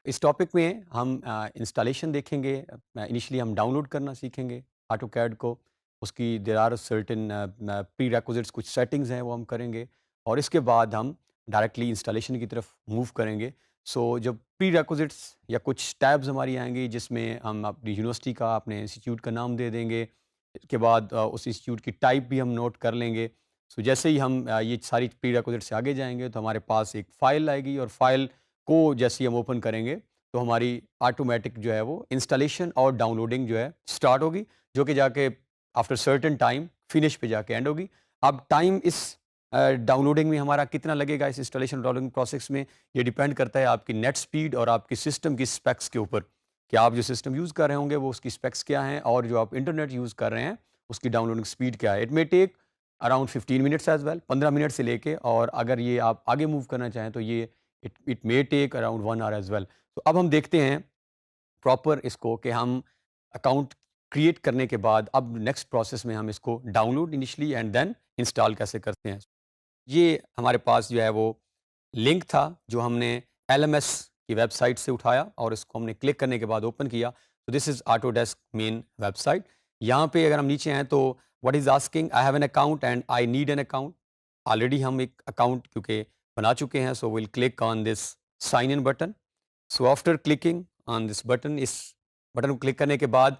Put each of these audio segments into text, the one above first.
इस टॉपिक में हम इंस्टॉलेशन देखेंगे। इनिशियली हम डाउनलोड करना सीखेंगे ऑटोकैड को। उसकी देयर आर सर्टेन प्रीरेक्विजिट्स, कुछ सेटिंग्स हैं वो हम करेंगे और इसके बाद हम डायरेक्टली इंस्टॉलेशन की तरफ मूव करेंगे। जब प्रीरेक्विजिट्स या कुछ टैब्स हमारी आएंगी जिसमें हम अपनी यूनिवर्सिटी का, अपने इंस्टीट्यूट का नाम दे देंगे। इसके बाद उस इंस्टीट्यूट की टाइप भी हम नोट कर लेंगे। जैसे ही हम ये सारी प्रीरेक्विजिट से आगे जाएंगे तो हमारे पास एक फ़ाइल आएगी और फाइल को जैसे ही हम ओपन करेंगे तो हमारी ऑटोमेटिक जो है वो इंस्टॉलेशन और डाउनलोडिंग जो है स्टार्ट होगी, जो कि जाके आफ्टर सर्टेन टाइम फिनिश पे जाके एंड होगी। अब टाइम इस डाउनलोडिंग में हमारा कितना लगेगा, इस इंस्टॉलेशन डाउनलोडिंग प्रोसेस में, ये डिपेंड करता है आपकी नेट स्पीड और आपकी सिस्टम की स्पेक्स के ऊपर कि आप जो सिस्टम यूज़ कर रहे होंगे वो उसकी स्पेक्स क्या हैं और जो आप इंटरनेट यूज़ कर रहे हैं उसकी डाउनलोडिंग स्पीड क्या है। It may take around 15 minutes as well, 15 minute से लेके, और अगर ये आप आगे मूव करना चाहें तो ये it it may take around 1 hour as well. तो अब हम देखते हैं प्रॉपर इसको कि हम अकाउंट क्रिएट करने के बाद अब नेक्स्ट प्रोसेस में हम इसको download initially and then install कैसे करते हैं। ये हमारे पास जो है वो लिंक था जो हमने एलएमएस की वेबसाइट से उठाया और इसको हमने क्लिक करने के बाद ओपन किया। तो this is Autodesk main website. यहाँ पे अगर हम नीचे हैं तो what is asking, I have an account and I need an account. Already हम एक अकाउंट क्योंकि बना चुके हैं, so will click on this sign in button. So after clicking on this button, इस बटन को क्लिक करने के बाद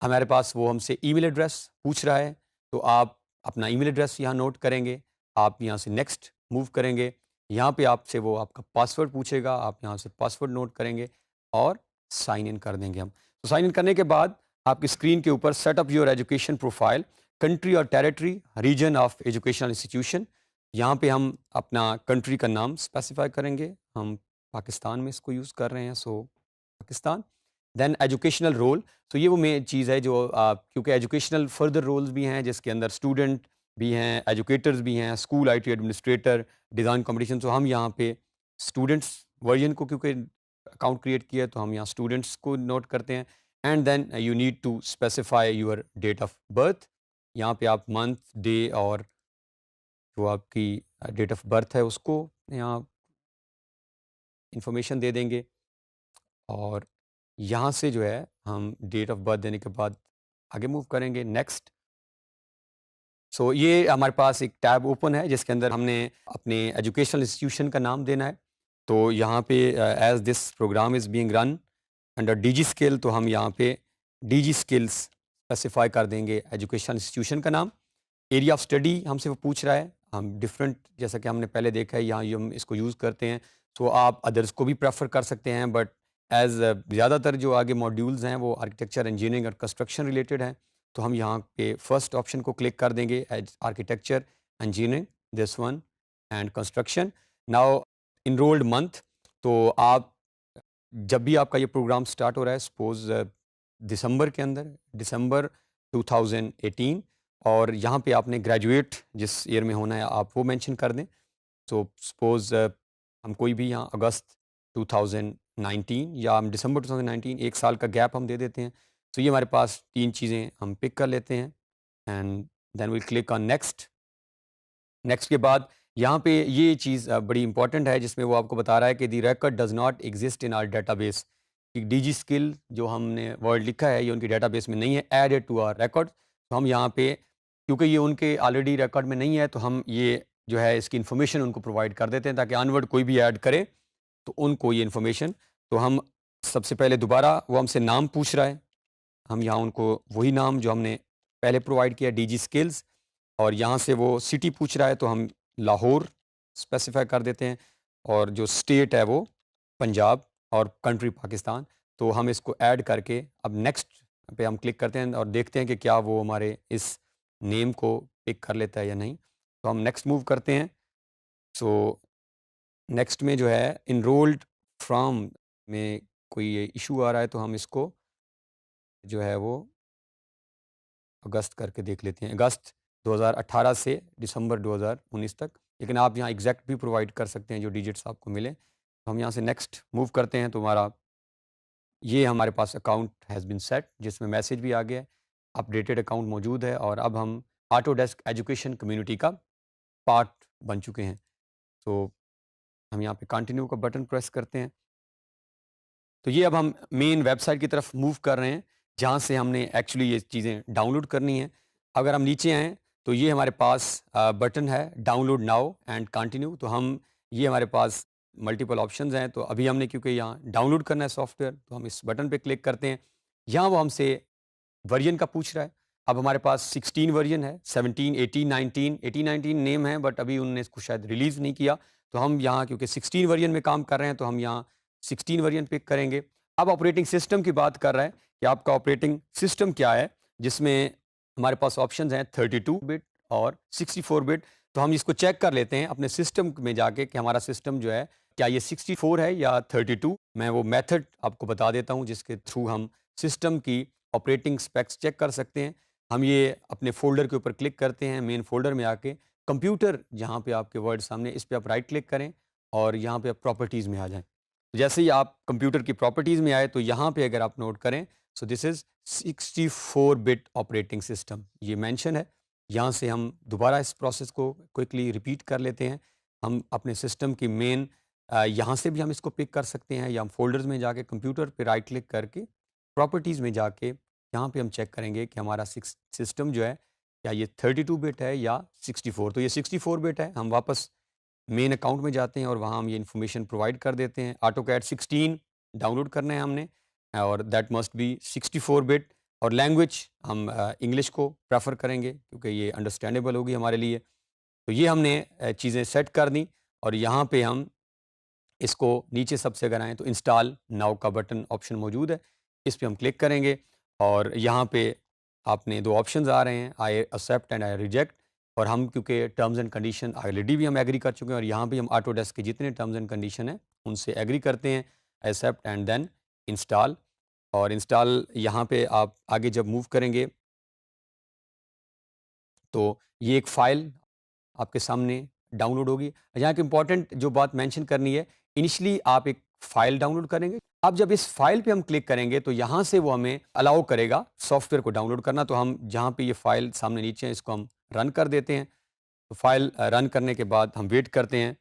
हमारे पास वो हमसे ईमेल एड्रेस पूछ रहा है। तो आप अपना ईमेल एड्रेस यहाँ नोट करेंगे। आप यहाँ से नेक्स्ट मूव करेंगे। यहाँ पे आपसे वो आपका पासवर्ड पूछेगा, आप यहाँ से पासवर्ड नोट करेंगे और साइन इन कर देंगे हम। तो साइन इन करने के बाद आपकी स्क्रीन के ऊपर setup your education profile, country और territory, region of educational institution. यहाँ पे हम अपना कंट्री का नाम स्पेसिफाई करेंगे। हम पाकिस्तान में इसको यूज़ कर रहे हैं, सो पाकिस्तान। देन एजुकेशनल रोल, तो ये वो मेन चीज़ है जो क्योंकि एजुकेशनल फर्दर रोल्स भी हैं जिसके अंदर स्टूडेंट भी हैं, एजुकेटर्स भी हैं, school IT administrator, design competition. तो हम यहाँ पे स्टूडेंट्स वर्जन को, क्योंकि अकाउंट क्रिएट किया है तो हम यहाँ स्टूडेंट्स को नोट करते हैं। And then you need to specify your date of birth. यहाँ पे आप मंथ, डे और जो आपकी डेट ऑफ बर्थ है उसको यहाँ इंफॉर्मेशन दे देंगे। और यहाँ से जो है हम डेट ऑफ बर्थ देने के बाद आगे मूव करेंगे नेक्स्ट। ये हमारे पास एक टैब ओपन है जिसके अंदर हमने अपने एजुकेशनल इंस्टीट्यूशन का नाम देना है। तो यहाँ पे as this program is being run under DG skill, तो हम यहाँ पे डीजी स्किल्स स्पेसिफाई कर देंगे एजुकेशनल इंस्टीट्यूशन का नाम। एरिया ऑफ स्टडी हमसे वो पूछ रहा है। हम डिफरेंट, जैसा कि हमने पहले देखा है, यहाँ ये हम इसको यूज़ करते हैं। आप अदर्स को भी प्रेफर कर सकते हैं, बट एज़ ज़्यादातर जो आगे मॉड्यूल्स हैं वो आर्किटेक्चर, इंजीनियरिंग और कंस्ट्रक्शन रिलेटेड हैं। तो हम यहाँ पे फर्स्ट ऑप्शन को क्लिक कर देंगे, as architecture, engineering, this one, and construction. Now enrolled month, तो आप जब भी आपका ये प्रोग्राम स्टार्ट हो रहा है, सपोज दिसंबर के अंदर, दिसंबर 2018, और यहाँ पे आपने ग्रेजुएट जिस ईयर में होना है आप वो मेंशन कर दें। सपोज हम कोई भी यहाँ अगस्त 2019 या हम दिसंबर 2019, एक साल का गैप हम दे देते हैं। ये हमारे पास तीन चीज़ें हम पिक कर लेते हैं and then will click on next. Next के बाद यहाँ पे ये चीज़ बड़ी इंपॉर्टेंट है जिसमें वो आपको बता रहा है कि the record does not exist in our database. कि डीजी स्किल जो हमने वर्ड लिखा है ये उनके डेटाबेस में नहीं है, एडेड टू आवर रिकॉर्ड। तो हम यहाँ पे, क्योंकि ये उनके ऑलरेडी रिकॉर्ड में नहीं है, तो हम ये जो है इसकी इन्फॉर्मेशन उनको प्रोवाइड कर देते हैं ताकि अनवर्ड कोई भी ऐड करे तो उनको ये इन्फॉर्मेशन। तो हम सबसे पहले दोबारा वो हमसे नाम पूछ रहा है, हम यहाँ उनको वही नाम जो हमने पहले प्रोवाइड किया, डीजी स्किल्स, और यहाँ से वो सिटी पूछ रहा है तो हम लाहौर स्पेसिफाई कर देते हैं, और जो स्टेट है वो पंजाब, और कंट्री पाकिस्तान। तो हम इसको ऐड करके अब नेक्स्ट पे हम क्लिक करते हैं और देखते हैं कि क्या वो हमारे इस नेम को पिक कर लेता है या नहीं। तो हम नेक्स्ट मूव करते हैं। सो नेक्स्ट में जो है इनरोल्ड फ्रॉम में कोई ये इशू आ रहा है तो हम इसको जो है वो अगस्त करके देख लेते हैं, अगस्त 2018 से दिसंबर 2019 तक। लेकिन आप यहाँ एग्जैक्ट भी प्रोवाइड कर सकते हैं जो डिजिट्स आपको मिले। तो हम यहाँ से नेक्स्ट मूव करते हैं तो ये हमारे पास अकाउंट हैज़ बीन सेट, जिसमें मैसेज भी आ गया है, अपडेटेड अकाउंट मौजूद है, और अब हम ऑटोडेस्क एजुकेशन कम्युनिटी का पार्ट बन चुके हैं। तो हम यहाँ पे कंटिन्यू का बटन प्रेस करते हैं। तो ये अब हम मेन वेबसाइट की तरफ मूव कर रहे हैं, जहाँ से हमने एक्चुअली ये चीज़ें डाउनलोड करनी हैं। अगर हम नीचे आएँ, तो ये हमारे पास बटन है डाउनलोड नाउ एंड कंटिन्यू। तो हम ये हमारे पास मल्टीपल ऑप्शंस हैं, तो अभी हमने क्योंकि यहाँ डाउनलोड करना है सॉफ्टवेयर, तो हम इस बटन पे क्लिक करते हैं। यहाँ वो हमसे वर्जन का पूछ रहा है। अब हमारे पास 16 वर्जन है, 17, 18, 19, 18, 19 नेम है, बट अभी उन्होंने इसको शायद रिलीज़ नहीं किया। तो हम यहाँ क्योंकि 16 वर्जन में काम कर रहे हैं, तो हम यहाँ 16 वर्जन पिक करेंगे। अब ऑपरेटिंग सिस्टम की बात कर रहा है कि आपका ऑपरेटिंग सिस्टम क्या है, जिसमें हमारे पास ऑप्शंस हैं 32 बिट और 64 बिट। तो हम इसको चेक कर लेते हैं अपने सिस्टम में जाके कि हमारा सिस्टम जो है, क्या ये 64 है या 32। मैं वो मेथड आपको बता देता हूँ, जिसके थ्रू हम सिस्टम की ऑपरेटिंग स्पेक्स चेक कर सकते हैं। हम ये अपने फ़ोल्डर के ऊपर क्लिक करते हैं, मेन फ़ोल्डर में आके कंप्यूटर जहाँ पे आपके वर्ड सामने, इस पे आप राइट क्लिक करें और यहाँ पे आप प्रॉपर्टीज़ में आ जाएँ। जैसे ही आप कंप्यूटर की प्रॉपर्टीज़ में आए, तो यहाँ पे अगर आप नोट करें, so this is 64 bit operating system, ये मेंशन है। यहाँ से हम दोबारा इस प्रोसेस को क्विकली रिपीट कर लेते हैं। हम अपने सिस्टम की मेन यहाँ से भी हम इसको पिक कर सकते हैं, या हम फ़ोल्डर्स में जाके कंप्यूटर पे राइट क्लिक करके प्रॉपर्टीज़ में जाके यहाँ पे हम चेक करेंगे कि हमारा सिस्टम जो है, क्या ये 32 बिट है या 64। तो ये 64 बिट है। हम वापस मेन अकाउंट में जाते हैं और वहाँ हम ये इन्फॉर्मेशन प्रोवाइड कर देते हैं। ऑटोकैड 16 डाउनलोड करना है हमने, और दैट मस्ट बी 64 बिट। और लैंग्वेज हम इंग्लिश को प्रेफर करेंगे, क्योंकि ये अंडरस्टैंडेबल होगी हमारे लिए। तो ये हमने चीज़ें सेट कर दी, और यहाँ पे हम इसको नीचे सबसे अगर आएँ, तो इंस्टॉल नाउ का बटन ऑप्शन मौजूद है। इस पे हम क्लिक करेंगे, और यहाँ पे आपने 2 ऑप्शंस आ रहे हैं, I accept and I reject. और हम क्योंकि टर्म्स एंड कंडीशन ऑलरेडी भी हम एग्री कर चुके हैं, और यहाँ भी हम ऑटोडेस्क के जितने टर्म्स एंड कंडीशन हैं, उनसे एग्री करते हैं, एक्सेप्ट एंड देन इंस्टॉल। और इंस्टॉल यहाँ पे आप आगे जब मूव करेंगे, तो ये एक फ़ाइल आपके सामने डाउनलोड होगी। यहाँ एक इम्पॉर्टेंट जो बात मेंशन करनी है, इनिशियली आप एक फ़ाइल डाउनलोड करेंगे। अब जब इस फ़ाइल पे हम क्लिक करेंगे, तो यहाँ से वो हमें अलाउ करेगा सॉफ्टवेयर को डाउनलोड करना। तो हम जहाँ पे ये फ़ाइल सामने नीचे है, इसको हम रन कर देते हैं। तो फ़ाइल रन करने के बाद हम वेट करते हैं।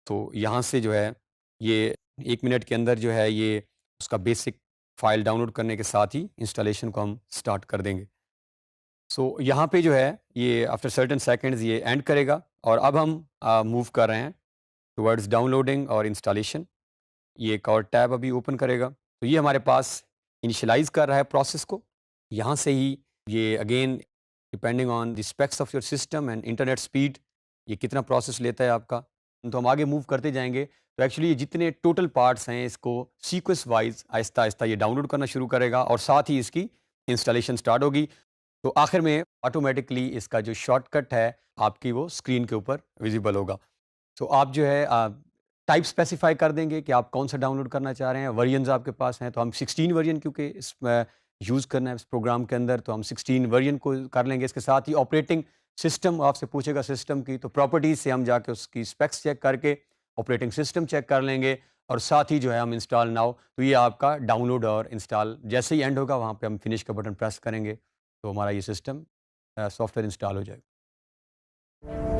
तो यहाँ से जो है, ये 1 मिनट के अंदर जो है, ये उसका बेसिक फ़ाइल डाउनलोड करने के साथ ही इंस्टॉलेशन को हम स्टार्ट कर देंगे। सो यहाँ पे जो है, ये आफ्टर सर्टेन सेकंड्स ये एंड करेगा, और अब हम मूव कर रहे हैं टुवर्ड्स डाउनलोडिंग और इंस्टॉलेशन। ये एक और टैब अभी ओपन करेगा। तो ये हमारे पास इनिशियलाइज़ कर रहा है प्रोसेस को। यहाँ से ही ये again depending on the specs of your system and internet speed, ये कितना प्रोसेस लेता है आपका। तो हम आगे मूव करते जाएँगे। तो एक्चुअली ये जितने टोटल पार्ट्स हैं, इसको सीक्वेंस वाइज़ आहिस्ता-आहिस्ता ये डाउनलोड करना शुरू करेगा, और साथ ही इसकी इंस्टॉलेशन स्टार्ट होगी। तो आखिर में ऑटोमेटिकली इसका जो शॉर्टकट है, आपकी वो स्क्रीन के ऊपर विजिबल होगा। तो आप जो है टाइप स्पेसिफाई कर देंगे कि आप कौन सा डाउनलोड करना चाह रहे हैं। वर्जन्स आपके पास हैं, तो हम 16 वर्जन क्योंकि इसमें यूज़ करना है इस प्रोग्राम के अंदर, तो हम 16 वर्जन को कर लेंगे। इसके साथ ही ऑपरेटिंग सिस्टम आपसे पूछेगा सिस्टम की, तो प्रॉपर्टीज़ से हम जाके उसकी स्पेक्स चेक करके ऑपरेटिंग सिस्टम चेक कर लेंगे, और साथ ही जो है हम इंस्टॉल नाउ। तो ये आपका डाउनलोड और इंस्टॉल जैसे ही एंड होगा, वहाँ पे हम फिनिश का बटन प्रेस करेंगे, तो हमारा ये सिस्टम सॉफ्टवेयर इंस्टॉल हो जाएगा।